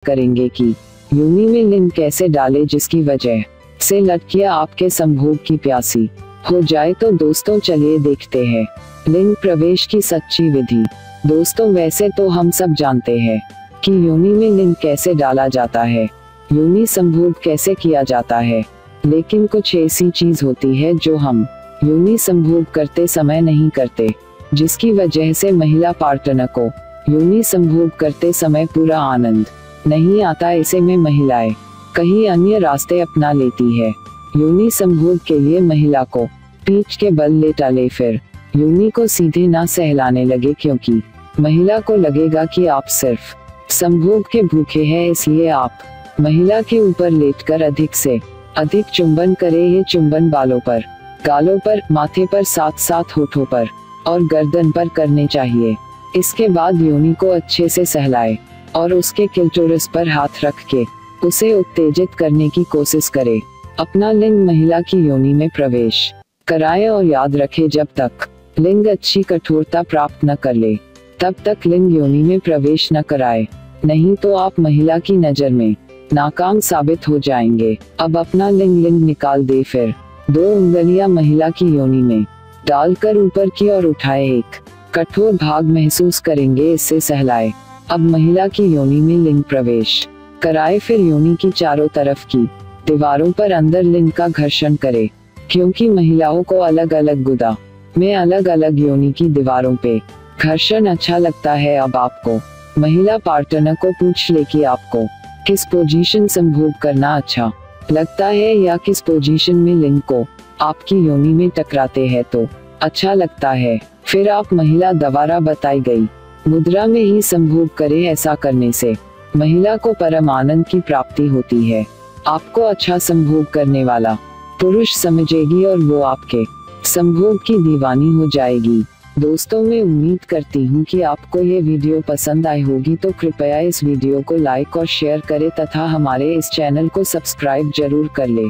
करेंगे कि योनि में लिंग कैसे डाले जिसकी वजह से लड़कियां आपके संभोग की प्यासी हो जाए। तो दोस्तों चलिए देखते हैं लिंग प्रवेश की सच्ची विधि। दोस्तों वैसे तो हम सब जानते हैं कि योनि में लिंग कैसे डाला जाता है, योनि संभोग कैसे किया जाता है, लेकिन कुछ ऐसी चीज होती है जो हम योनि संभोग करते समय नहीं करते, जिसकी वजह से महिला पार्टनर को योनि संभोग करते समय पूरा आनंद नहीं आता। ऐसे में महिलाएं कहीं अन्य रास्ते अपना लेती है। योनि संभोग के लिए महिला को पीठ के बल लेटा ले, फिर योनि को सीधे ना सहलाने लगे, क्योंकि महिला को लगेगा कि आप सिर्फ संभोग के भूखे हैं, इसलिए आप महिला के ऊपर लेटकर अधिक से अधिक चुंबन करें। ये चुंबन बालों पर, गालों पर, माथे पर, साथ साथ होठों पर और गर्दन पर करने चाहिए। इसके बाद योनि को अच्छे से सहलाए और उसके क्लिटोरिस पर हाथ रख के उसे उत्तेजित करने की कोशिश करे। अपना लिंग महिला की योनि में प्रवेश कराए और याद रखे जब तक लिंग अच्छी कठोरता प्राप्त न कर ले तब तक लिंग योनि में प्रवेश न कराए, नहीं तो आप महिला की नजर में नाकाम साबित हो जाएंगे। अब अपना लिंग निकाल दे, फिर 2 उंगलियां महिला की योनि में डालकर ऊपर की ओर उठाए, एक कठोर भाग महसूस करेंगे, इससे सहलाए। अब महिला की योनि में लिंग प्रवेश कराए, फिर योनि की चारों तरफ की दीवारों पर अंदर लिंग का घर्षण करे, क्योंकि महिलाओं को अलग अलग गुदा में अलग अलग योनि की दीवारों पे घर्षण अच्छा लगता है। अब आपको महिला पार्टनर को पूछ ले कि आपको किस पोजीशन संभोग करना अच्छा लगता है, या किस पोजीशन में लिंग को आपकी योनि में टकराते हैं तो अच्छा लगता है। फिर आप महिला द्वारा बताई गई मुद्रा में ही संभोग करें। ऐसा करने से महिला को परम आनंद की प्राप्ति होती है। आपको अच्छा संभोग करने वाला पुरुष समझेगी और वो आपके संभोग की दीवानी हो जाएगी। दोस्तों मैं उम्मीद करती हूँ कि आपको ये वीडियो पसंद आई होगी, तो कृपया इस वीडियो को लाइक और शेयर करें तथा हमारे इस चैनल को सब्सक्राइब जरूर कर ले।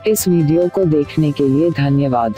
इस वीडियो को देखने के लिए धन्यवाद।